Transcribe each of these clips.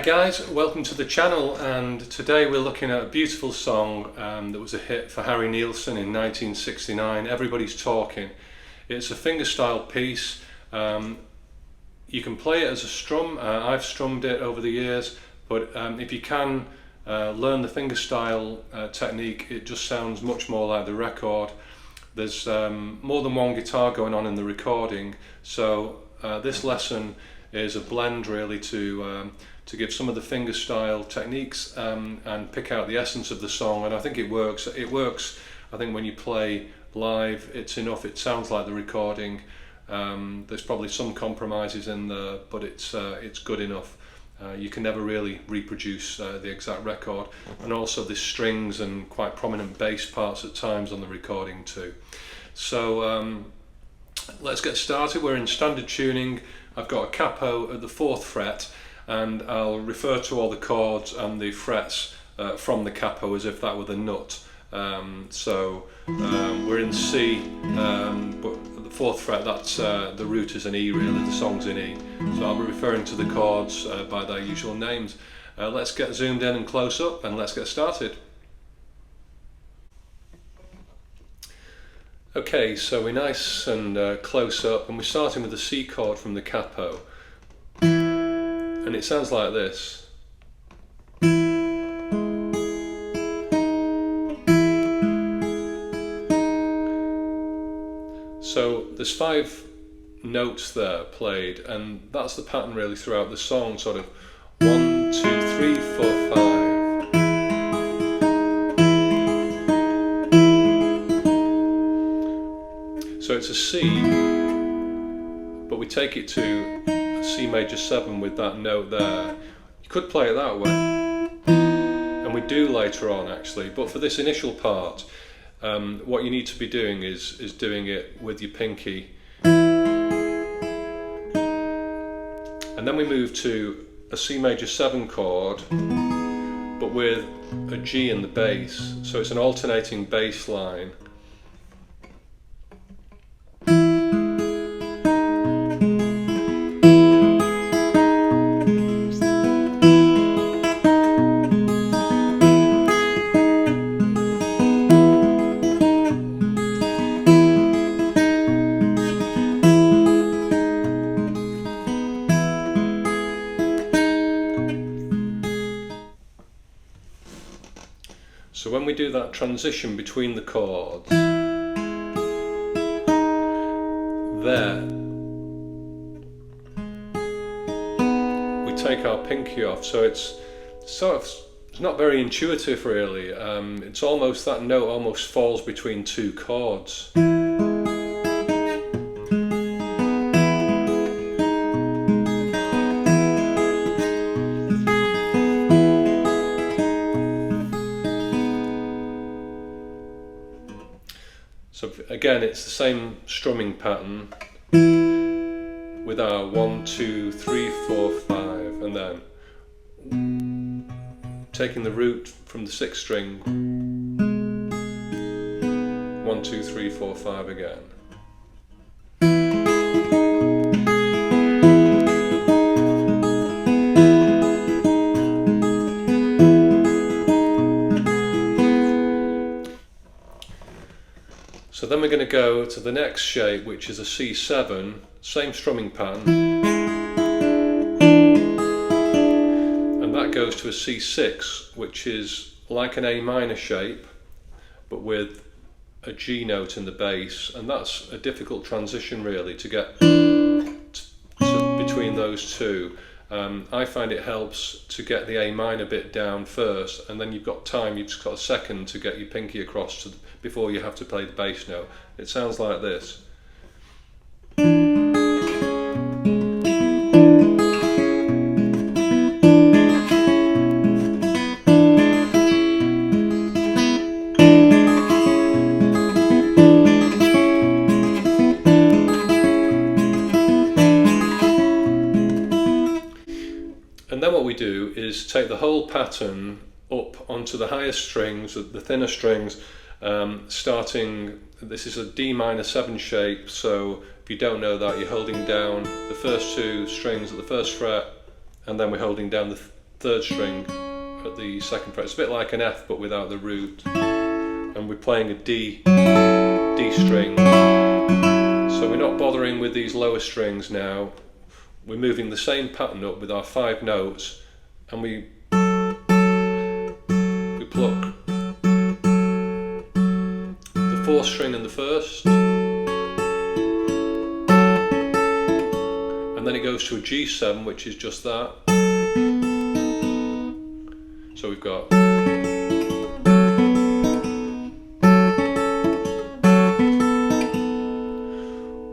Hi guys, welcome to the channel, and today we're looking at a beautiful song that was a hit for Harry Nilsson in 1969, Everybody's Talking. It's a fingerstyle piece. You can play it as a strum. I've strummed it over the years, but if you can learn the fingerstyle technique, it just sounds much more like the record. There's more than one guitar going on in the recording, so this lesson is a blend really to give some of the fingerstyle techniques and pick out the essence of the song, and I think it works. It works. I think when you play live, it's enough. It sounds like the recording. There's probably some compromises in there, but it's good enough. You can never really reproduce the exact record, and also there's strings and quite prominent bass parts at times on the recording too. So let's get started. We're in standard tuning. I've got a capo at the 4th fret, and I'll refer to all the chords and the frets from the capo as if that were the nut. We're in C, but at the 4th fret, that's the root is an E really, the song's in E. So I'll be referring to the chords by their usual names. Let's get zoomed in and close up, and let's get started. Okay, so we're nice and close up, and we're starting with the C chord from the capo. And it sounds like this. So there's 5 notes there played, and that's the pattern really throughout the song, sort of 1, 2, 3, 4, 5. So it's a C, but we take it to C major 7 with that note there. You could play it that way, and we do later on actually, but for this initial part, what you need to be doing is doing it with your pinky, and then we move to a C major 7 chord, but with a G in the bass, so it's an alternating bass line. So when we do that transition between the chords, there, we take our pinky off, so it's not very intuitive really. It's almost, that note almost falls between 2 chords. So again, it's the same strumming pattern with our 1, 2, 3, 4, 5, and then taking the root from the 6th string, 1, 2, 3, 4, 5 again. So then we're going to go to the next shape, which is a C7, same strumming pattern, and that goes to a C6, which is like an A minor shape, but with a G note in the bass, and that's a difficult transition really to get between those two. I find it helps to get the A minor bit down first, and then you've got time, you've just got a second to get your pinky across before you have to play the bass note. It sounds like this. And then what we do is take the whole pattern up onto the higher strings, the thinner strings, starting, this is a D minor 7 shape, so if you don't know that, you're holding down the first 2 strings at the 1st fret, and then we're holding down the third string at the second fret. It's a bit like an F but without the root, and we're playing a D string. So we're not bothering with these lower strings now. We're moving the same pattern up with our 5 notes, and we pluck the 4th string and the 1st, and then it goes to a G7, which is just that. So we've got,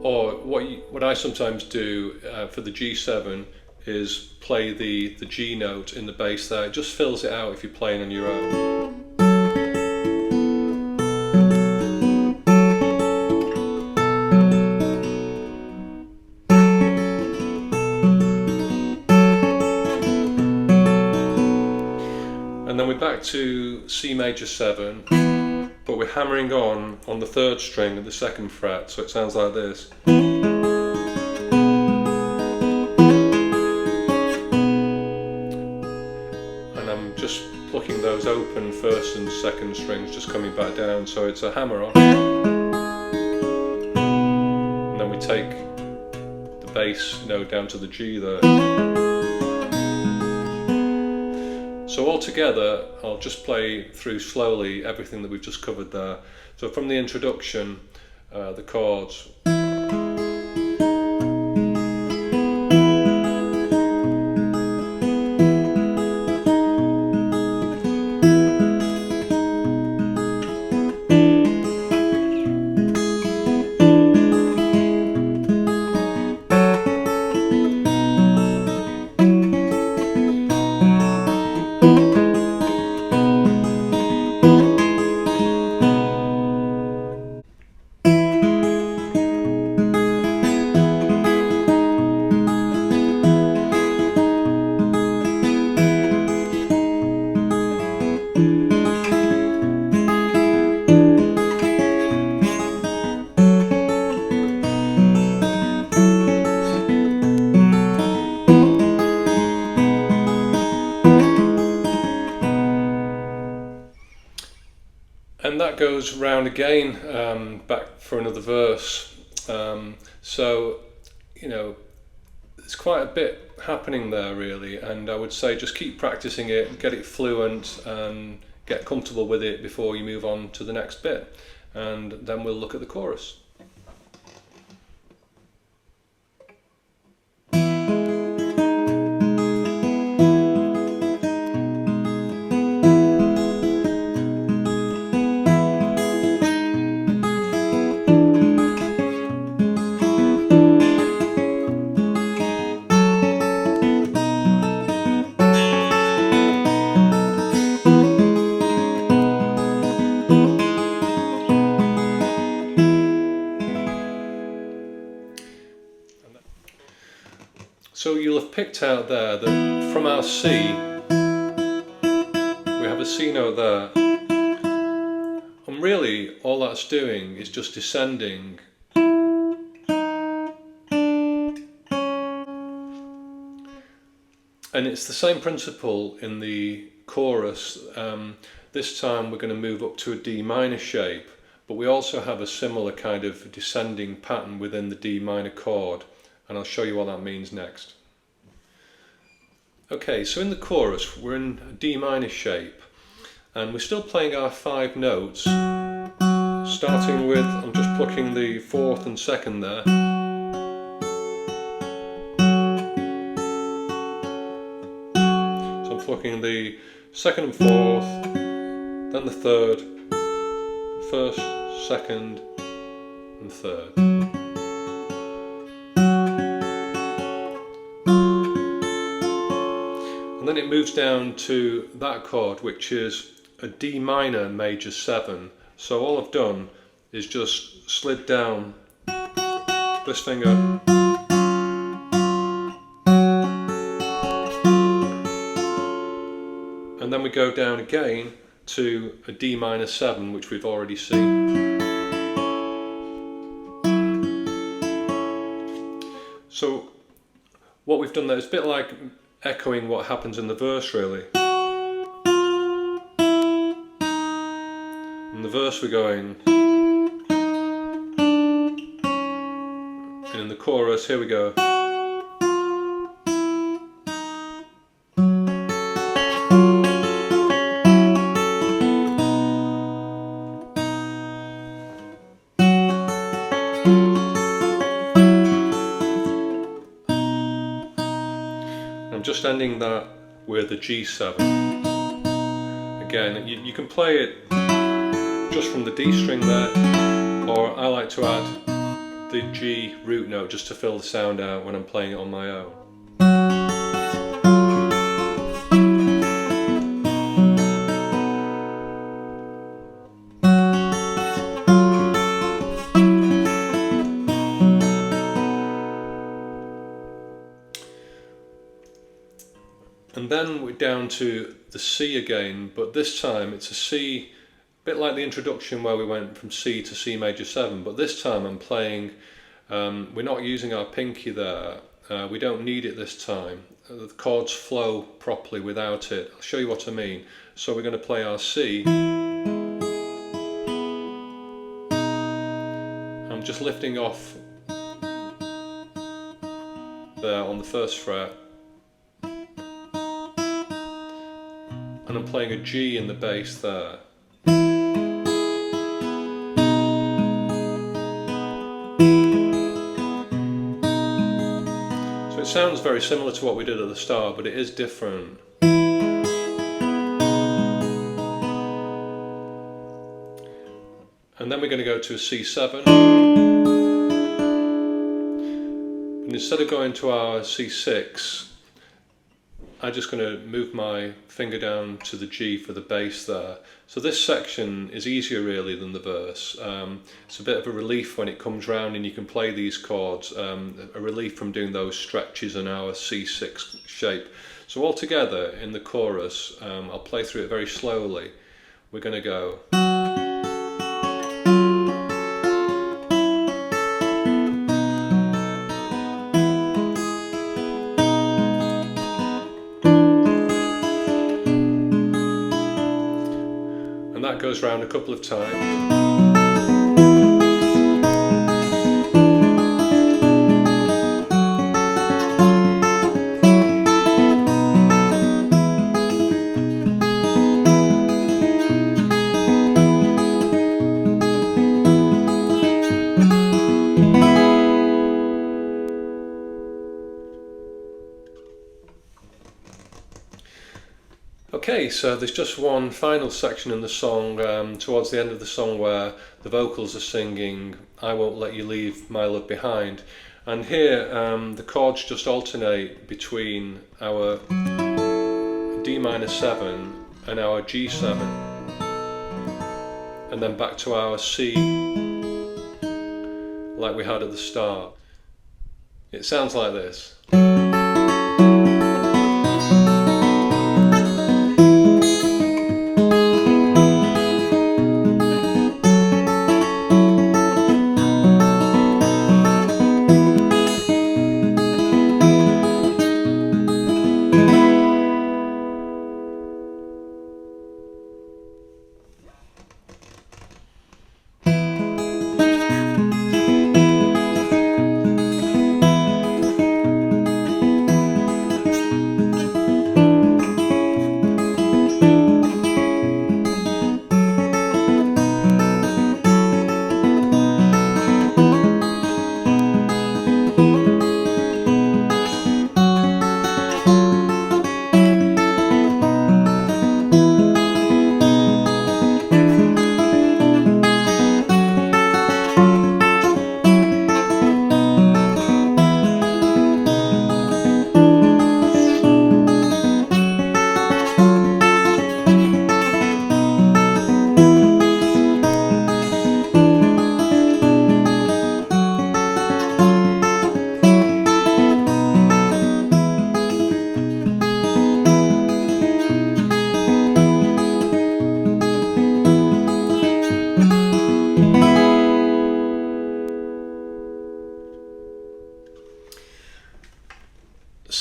or what I sometimes do for the G7 is play the G note in the bass there. It just fills it out if you're playing on your own. And then we're back to C major 7, but we're hammering on the 3rd string at the 2nd fret, so it sounds like this. I'm just plucking those open 1st and 2nd strings, just coming back down, so it's a hammer on. And then we take the bass note down to the G there. So all together, I'll just play through slowly everything that we've just covered there. So from the introduction, the chords. And that goes round again, back for another verse. So, you know, there's quite a bit happening there really, and I would say just keep practicing it, get it fluent, and get comfortable with it before you move on to the next bit. And then we'll look at the chorus. So you'll have picked out there that from our C, we have a C note there, and really all that's doing is just descending and it's the same principle in the chorus. This time we're going to move up to a D minor shape, but we also have a similar kind of descending pattern within the D minor chord, and I'll show you what that means next. Okay, so in the chorus we're in a D minor shape and we're still playing our 5 notes, starting with, I'm just plucking the 4th and 2nd there, so I'm plucking the 2nd and 4th, then the 3rd, 1st, 2nd and 3rd. And then it moves down to that chord, which is a D minor major 7. So all I've done is just slid down this finger and then we go down again to a D minor 7, which we've already seen. So what we've done there is a bit like echoing what happens in the verse really. In the verse we're going, and in the chorus, here we go. I'm just ending that with a G7. Again, you can play it just from the D string there, or I like to add the G root note just to fill the sound out when I'm playing it on my own. And then we're down to the C again, but this time it's a C, a bit like the introduction where we went from C to C major 7, but this time I'm playing, we're not using our pinky there, we don't need it this time. The chords flow properly without it. I'll show you what I mean. So we're going to play our C. I'm just lifting off there on the first fret. And I'm playing a G in the bass there. So it sounds very similar to what we did at the start, but it is different. And then we're going to go to a C7. And instead of going to our C6, I'm just going to move my finger down to the G for the bass there. So this section is easier really than the verse. It's a bit of a relief when it comes round and you can play these chords, a relief from doing those stretches in our C6 shape. So all together in the chorus, I'll play through it very slowly. We're going to go. And that goes round a couple of times. Okay, so there's just one final section in the song, towards the end of the song, where the vocals are singing "I won't let you leave my love behind," and here the chords just alternate between our D minor 7 and our G7, and then back to our C like we had at the start. It sounds like this.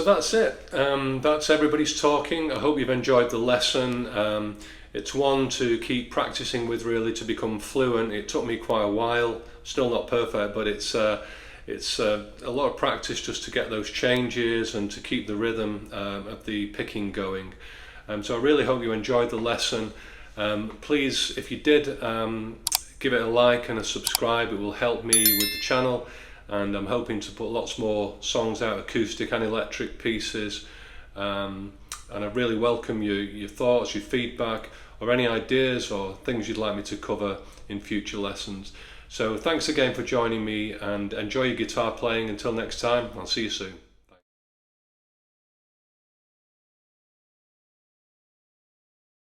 that's it. That's Everybody's Talking. I hope you've enjoyed the lesson. It's one to keep practicing with, really, to become fluent. It took me quite a while, still not perfect, but it's a lot of practice just to get those changes and to keep the rhythm of the picking going. So I really hope you enjoyed the lesson. Please, if you did, give it a like and a subscribe. It will help me with the channel, and I'm hoping to put lots more songs out, acoustic and electric pieces. And I really welcome your thoughts, your feedback, or any ideas or things you'd like me to cover in future lessons. So thanks again for joining me, and enjoy your guitar playing. Until next time, I'll see you soon.